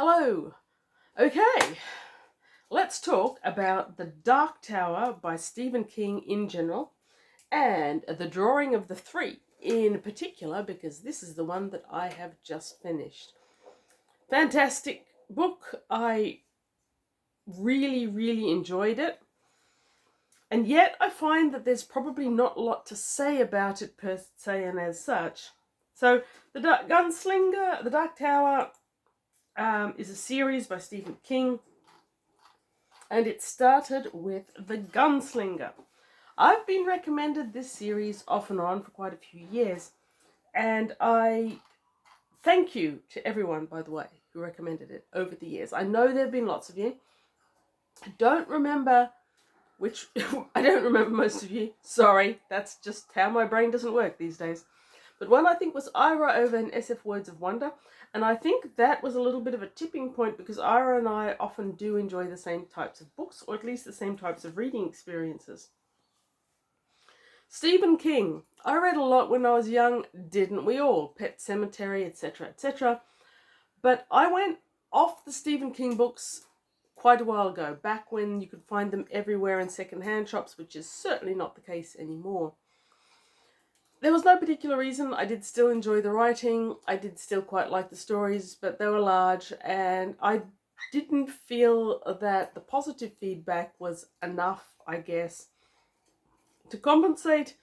Hello. Okay, let's talk about The Dark Tower by Stephen King in general and The Drawing of the Three in particular, because this is the one that I have just finished. Fantastic book. I really enjoyed it. And yet I find that there's probably not a lot to say about it per se and as such. So The Gunslinger, The Dark Tower is a series by Stephen King. And it started with The Gunslinger. I've been recommended this series off and on for quite a few years. And I thank you to everyone, by the way, who recommended it over the years. I know there have been lots of you. I don't remember I don't remember most of you. Sorry, that's just how my brain doesn't work these days. But one I think was Ira over in SF Words of Wonder. And I think that was a little bit of a tipping point because Ira and I often do enjoy the same types of books, or at least the same types of reading experiences. Stephen King. I read a lot when I was young, didn't we all? Pet Sematary, etc., etc. But I went off the Stephen King books quite a while ago, back when you could find them everywhere in second-hand shops, which is certainly not the case anymore. There was no particular reason. I did still enjoy the writing. I did still quite like the stories, but they were large, and I didn't feel that the positive feedback was enough, I guess, to compensate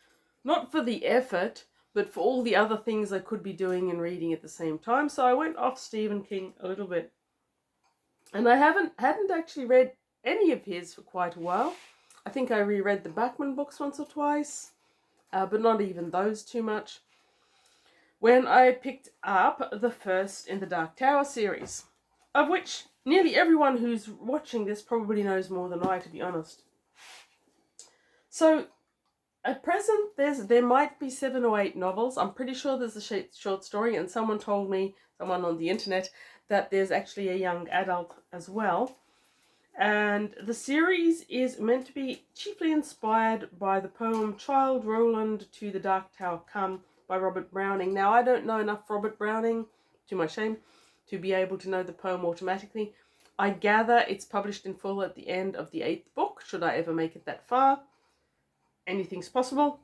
not for the effort, but for all the other things I could be doing and reading at the same time. So I went off Stephen King a little bit. And I hadn't actually read any of his for quite a while. I think I reread the Bachman books once or twice, but not even those too much, when I picked up the first in the Dark Tower series, of which nearly everyone who's watching this probably knows more than I, to be honest. So at present, there might be 7 or 8 novels. I'm pretty sure there's a short story, and someone told me, someone on the internet, that there's actually a young adult as well. And the series is meant to be chiefly inspired by the poem Child Roland to the Dark Tower Come by Robert Browning. Now, I don't know enough Robert Browning, to my shame, to be able to know the poem automatically. I gather it's published in full at the end of the 8th book, should I ever make it that far. Anything's possible.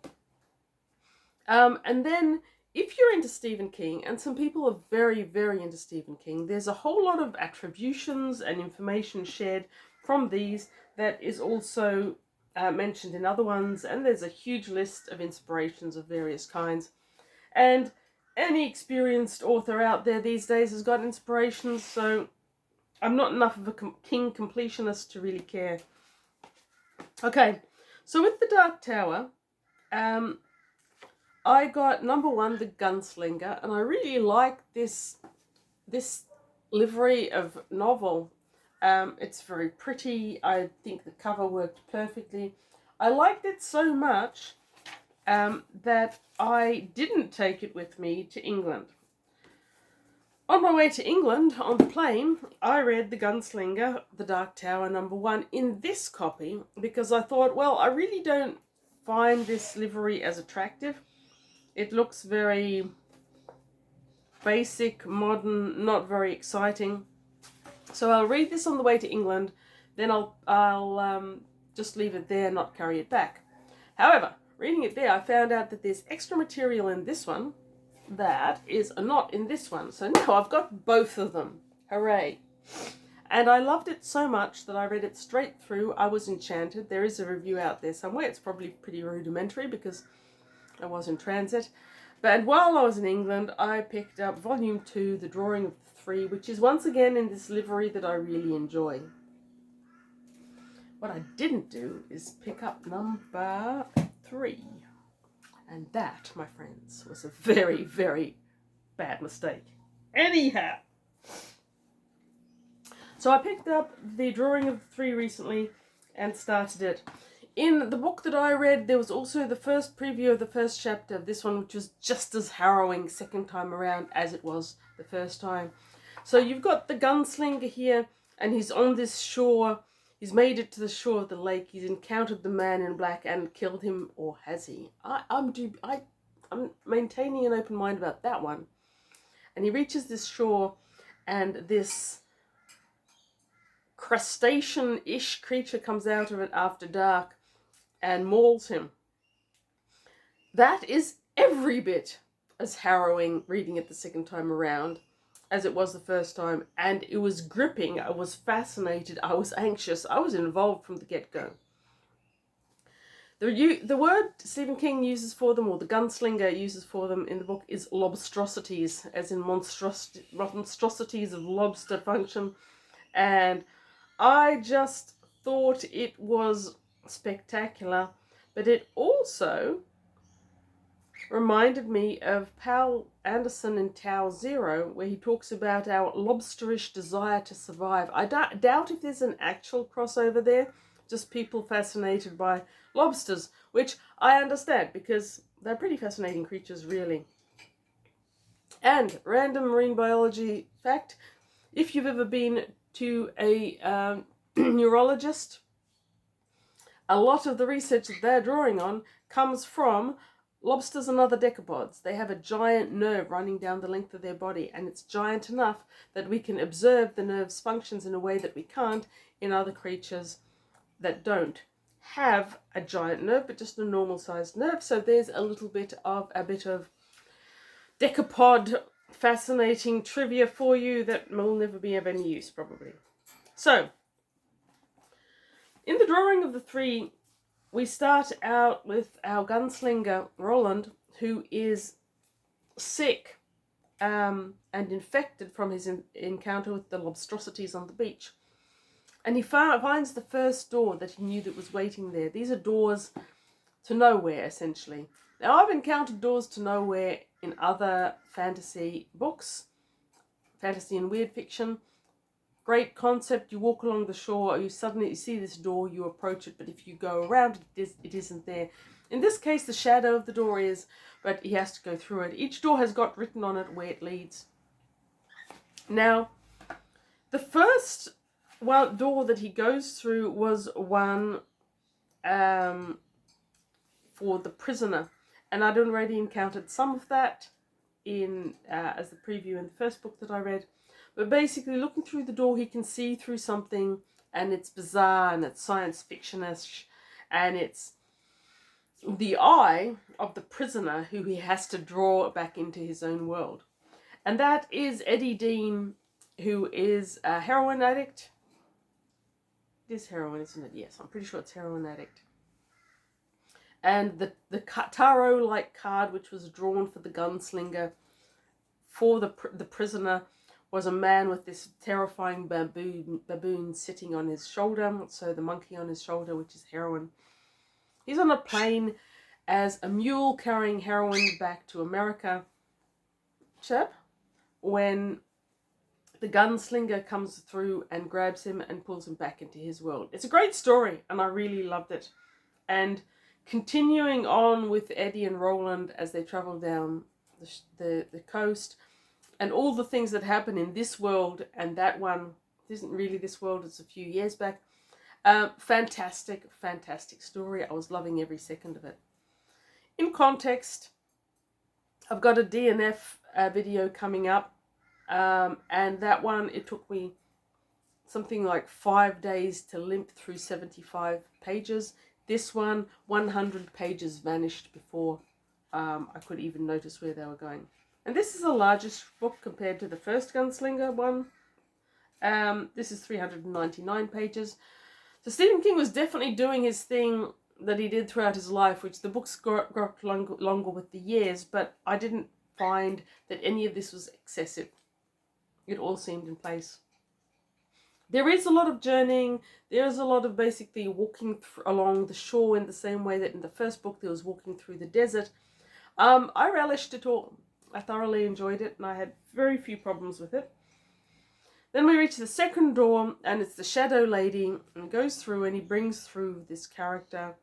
And then, if you're into Stephen King, and some people are very into Stephen King, there's a whole lot of attributions and information shared from these that is also mentioned in other ones, and there's a huge list of inspirations of various kinds. And any experienced author out there these days has got inspirations, so I'm not enough of a King completionist to really care. Okay, so with The Dark Tower, I got number 1, The Gunslinger, and I really like this livery of novel. It's very pretty. I think the cover worked perfectly. I liked it so much that I didn't take it with me to England. On my way to England, on the plane, I read The Gunslinger, The Dark Tower, number 1, in this copy, because I thought, well, I really don't find this livery as attractive. It looks very basic, modern, not very exciting. So I'll read this on the way to England, then I'll just leave it there, not carry it back. However, reading it there, I found out that there's extra material in this one that is not in this one. So now I've got both of them. Hooray. And I loved it so much that I read it straight through. I was enchanted. There is a review out there somewhere. It's probably pretty rudimentary because I was in transit. But while I was in England, I picked up Volume 2, The Drawing of the Three, which is once again in this livery that I really enjoy. What I didn't do is pick up number 3. And that, my friends, was a very bad mistake. Anyhow. So I picked up The Drawing of the Three recently and started it. In the book that I read, there was also the first preview of the first chapter of this one, which was just as harrowing second time around as it was the first time. So you've got the gunslinger here, and he's on this shore. He's made it to the shore of the lake. He's encountered the man in black and killed him, or has he? I'm maintaining an open mind about that one. And he reaches this shore, and this crustacean-ish creature comes out of it after dark and mauls him. That is every bit as harrowing reading it the second time around as it was the first time, and it was gripping. I was fascinated, I was anxious, I was involved from the get-go. The word Stephen King uses for them, or the Gunslinger uses for them in the book, is lobstrosities, as in monstrosities of lobster function. And I just thought it was spectacular, but it also reminded me of Powell Anderson in Tau Zero, where he talks about our lobsterish desire to survive. I doubt if there's an actual crossover there, just people fascinated by lobsters, which I understand because they're pretty fascinating creatures, really. And random marine biology fact, if you've ever been to a neurologist, a lot of the research that they're drawing on comes from lobsters and other decapods. They have a giant nerve running down the length of their body, and it's giant enough that we can observe the nerve's functions in a way that we can't in other creatures that don't have a giant nerve, but just a normal sized nerve. So there's a bit of decapod fascinating trivia for you that will never be of any use, probably. So, in the drawing of the three, we start out with our gunslinger, Roland, who is sick and infected from his encounter with the lobstrosities on the beach. And he finds the first door that he knew that was waiting there. These are doors to nowhere, essentially. Now, I've encountered doors to nowhere in other fantasy books, fantasy and weird fiction. Great concept. You walk along the shore, you suddenly see this door, you approach it, but if you go around it isn't there. In this case, the shadow of the door is, but he has to go through it. Each door has got written on it where it leads. Now, the first door that he goes through was one for the prisoner, and I'd already encountered some of that in as the preview in the first book that I read. But basically, looking through the door, he can see through something, and it's bizarre, and it's science fiction-ish, and it's the eye of the prisoner who he has to draw back into his own world. And that is Eddie Dean, who is a heroin addict. It is heroin, isn't it? Yes, I'm pretty sure it's heroin addict. And the tarot-like card, which was drawn for the gunslinger, for the prisoner, was a man with this terrifying baboon sitting on his shoulder. So the monkey on his shoulder, which is heroin. He's on a plane as a mule carrying heroin back to America. When the gunslinger comes through and grabs him and pulls him back into his world. It's a great story, and I really loved it. And continuing on with Eddie and Roland as they travel down the coast, and all the things that happen in this world and that one. It isn't really this world, it's a few years back. Fantastic story. I was loving every second of it. In context, I've got a DNF video coming up. And that one, it took me something like 5 days to limp through 75 pages. This one, 100 pages vanished before I could even notice where they were going. And this is the largest book compared to the first Gunslinger one. This is 399 pages. So Stephen King was definitely doing his thing that he did throughout his life, which the books got longer with the years, but I didn't find that any of this was excessive. It all seemed in place. There is a lot of journeying. There is a lot of basically walking along the shore in the same way that in the first book there was walking through the desert. I relished it all. I thoroughly enjoyed it, and I had very few problems with it. Then we reach the second door, and it's the Shadow Lady, and goes through, and he brings through this character.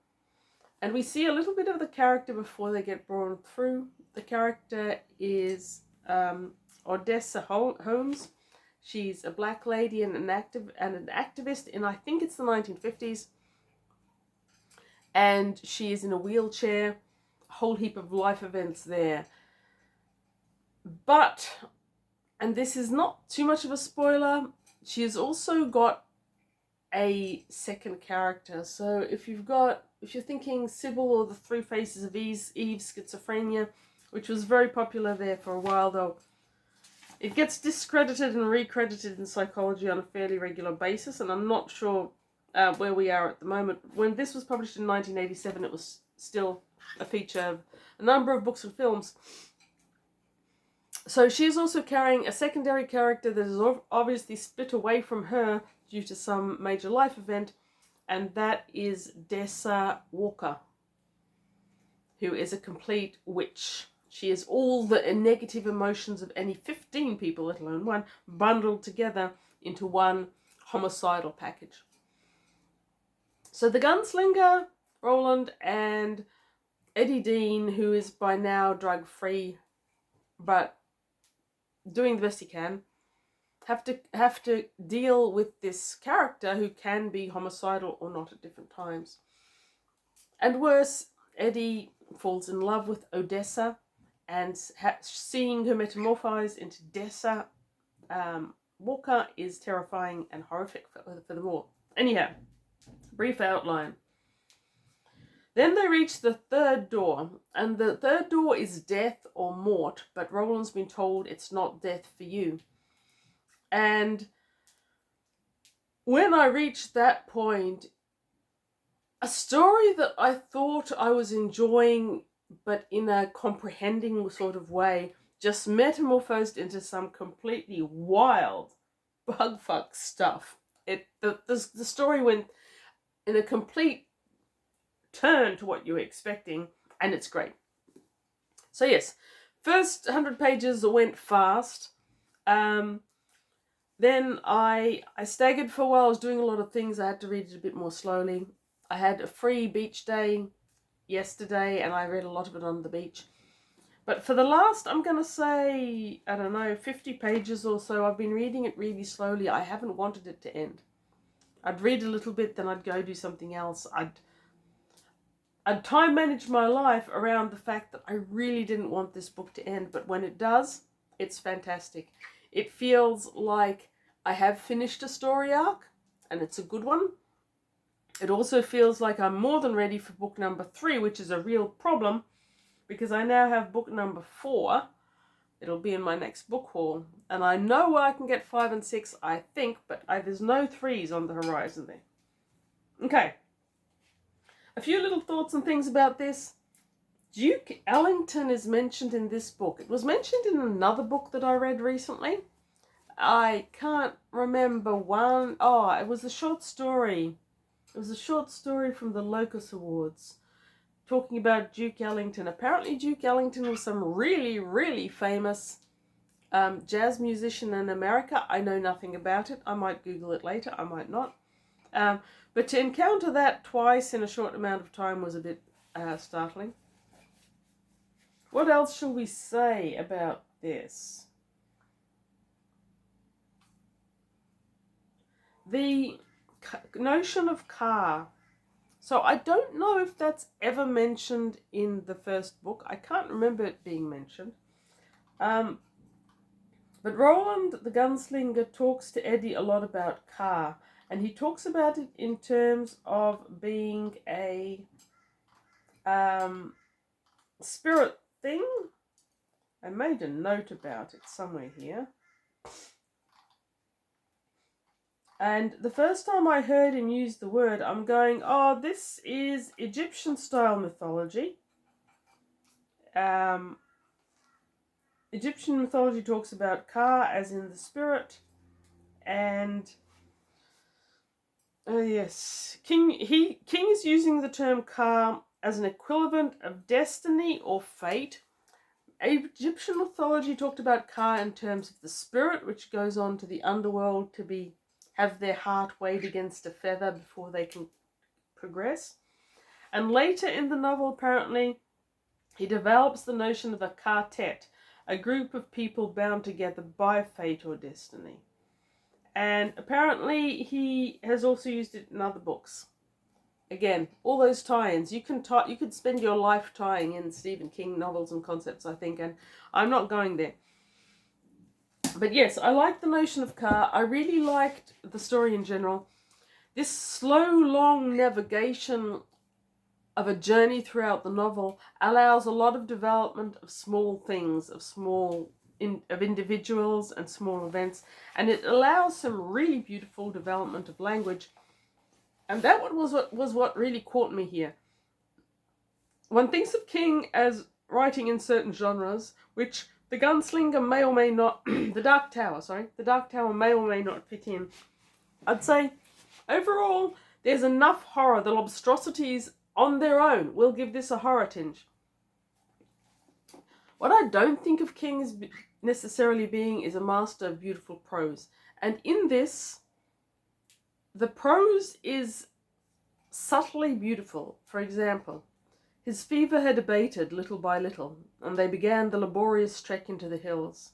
And we see a little bit of the character before they get brought through. The character is Odessa Holmes. She's a black lady and an activist in, I think it's the 1950s. And she is in a wheelchair. A whole heap of life events there. But, and this is not too much of a spoiler, she has also got a second character. So if you're thinking Sybil or the Three Faces of Eve's schizophrenia, which was very popular there for a while, though it gets discredited and recredited in psychology on a fairly regular basis, and I'm not sure where we are at the moment. When this was published in 1987, it was still a feature of a number of books and films. So she is also carrying a secondary character that is obviously split away from her due to some major life event, and that is Dessa Walker, who is a complete witch. She is all the negative emotions of any 15 people, let alone one, bundled together into one homicidal package. So the Gunslinger, Roland, and Eddie Dean, who is by now drug-free, but doing the best he can, have to deal with this character who can be homicidal or not at different times. And worse, Eddie falls in love with Odessa, and seeing her metamorphose into Dessa Walker is terrifying and horrific for them all. Anyhow, brief outline. Then they reach the third door, and the third door is death or mort, but Roland's been told it's not death for you. And when I reached that point, a story that I thought I was enjoying, but in a comprehending sort of way, just metamorphosed into some completely wild bugfuck stuff. The story went in a complete turn to what you were expecting, and it's great. So yes, first 100 pages went fast. Then I staggered for a while. I was doing a lot of things. I had to read it a bit more slowly. I had a free beach day yesterday, and I read a lot of it on the beach. But for the last, I'm going to say, I don't know, 50 pages or so, I've been reading it really slowly. I haven't wanted it to end. I'd read a little bit, then I'd go do something else. I'd time manage my life around the fact that I really didn't want this book to end. But when it does, it's fantastic. It feels like I have finished a story arc, and it's a good one. It also feels like I'm more than ready for book number 3, which is a real problem, because I now have book number 4. It'll be in my next book haul. And I know where I can get 5 and 6, I think, but there's no 3s on the horizon there. Okay. A few little thoughts and things about this. Duke Ellington is mentioned in this book. It was mentioned in another book that I read recently. I can't remember one. Oh, it was a short story. It was a short story from the Locus Awards talking about Duke Ellington. Apparently Duke Ellington was some really, really famous jazz musician in America. I know nothing about it. I might Google it later. I might not. But to encounter that twice in a short amount of time was a bit startling. What else shall we say about this? The notion of car. So I don't know if that's ever mentioned in the first book. I can't remember it being mentioned. But Roland, the Gunslinger, talks to Eddie a lot about car. And he talks about it in terms of being a spirit thing. I made a note about it somewhere here. And the first time I heard him use the word, I'm going, oh, this is Egyptian-style mythology. Egyptian mythology talks about Ka as in the spirit. And, yes, King is using the term Ka as an equivalent of destiny or fate. Egyptian mythology talked about Ka in terms of the spirit, which goes on to the underworld to have their heart weighed against a feather before they can progress. And later in the novel, apparently, he develops the notion of a quartet, a group of people bound together by fate or destiny. And apparently he has also used it in other books. Again, all those tie-ins. You could spend your life tying in Stephen King novels and concepts, I think, and I'm not going there. But yes, I like the notion of car. I really liked the story in general. This slow, long navigation of a journey throughout the novel allows a lot of development of small things, of individuals and small events, and it allows some really beautiful development of language. And that was what really caught me here. One thinks of King as writing in certain genres, which the Gunslinger may or may not, the Dark Tower may or may not fit in. I'd say, overall, there's enough horror. The Lobstrosities on their own will give this a horror tinge. What I don't think of King as necessarily being is a master of beautiful prose. And in this, the prose is subtly beautiful. For example, his fever had abated little by little, and they began the laborious trek into the hills.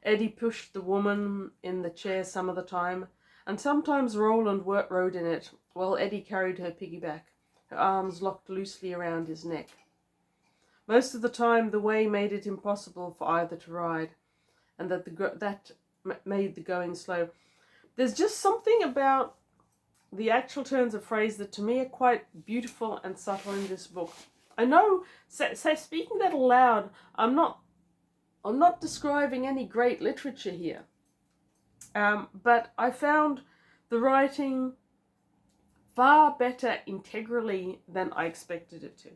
Eddie pushed the woman in the chair some of the time, and sometimes Roland rode in it, while Eddie carried her piggyback, her arms locked loosely around his neck. Most of the time the way made it impossible for either to ride, and that made the going slow. There's just something about the actual turns of phrase that to me are quite beautiful and subtle in this book. I know, speaking that aloud, I'm not describing any great literature here, but I found the writing far better integrally than I expected it to.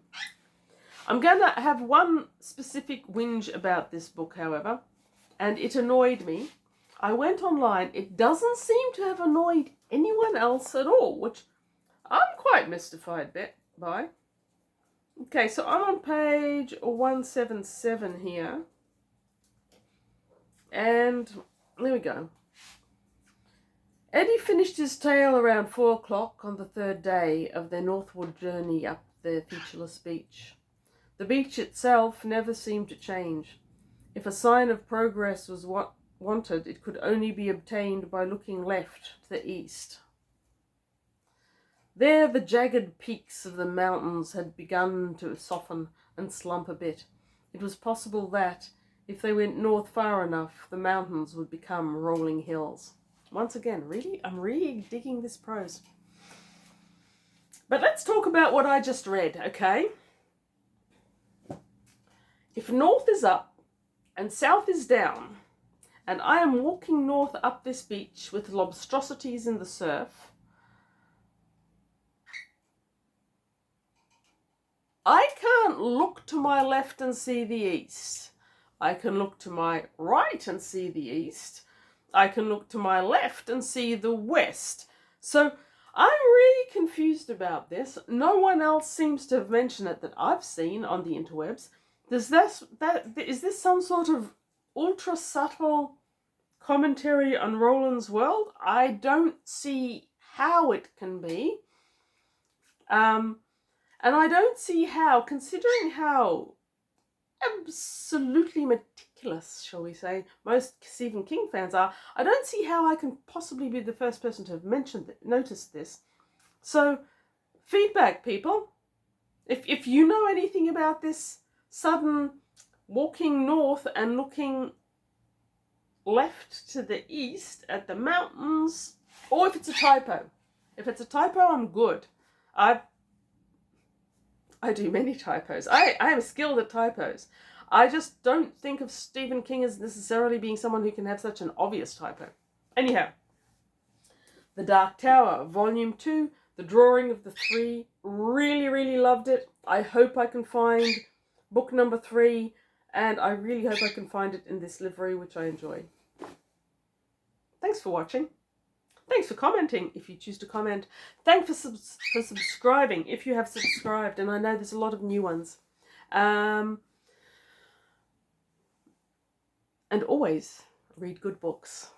I'm going to have one specific whinge about this book, however, and it annoyed me. I went online. It doesn't seem to have annoyed anyone else at all, which I'm quite mystified by. Okay, so I'm on page 177 here. And there we go. Eddie finished his tale around 4 o'clock on the third day of their northward journey up the featureless beach. The beach itself never seemed to change. If a sign of progress was what wanted, it could only be obtained by looking left to the east. There the jagged peaks of the mountains had begun to soften and slump a bit. It was possible that, if they went north far enough, the mountains would become rolling hills. Once again, I'm really digging this prose. But let's talk about what I just read, okay? If north is up and south is down, and I am walking north up this beach with lobstrosities in the surf, I can't look to my left and see the east. I can look to my right and see the east. I can look to my left and see the west. So I'm really confused about this. No one else seems to have mentioned it that I've seen on the interwebs. Is this some sort of ultra subtle commentary on Roland's world? I don't see how it can be. And I don't see how, considering how absolutely meticulous, shall we say, most Stephen King fans are, I don't see how I can possibly be the first person to have noticed this. So, feedback, people. If you know anything about this sudden walking north and looking left to the east at the mountains, or if it's a typo. If it's a typo, I'm good. I do many typos. I am skilled at typos. I just don't think of Stephen King as necessarily being someone who can have such an obvious typo. Anyhow, The Dark Tower, Volume 2, The Drawing of the Three. Really, really loved it. I hope I can find book number 3, and I really hope I can find it in this livery, which I enjoy. Thanks for watching. Thanks for commenting, if you choose to comment. Thanks for subscribing, if you have subscribed, and I know there's a lot of new ones. And always read good books.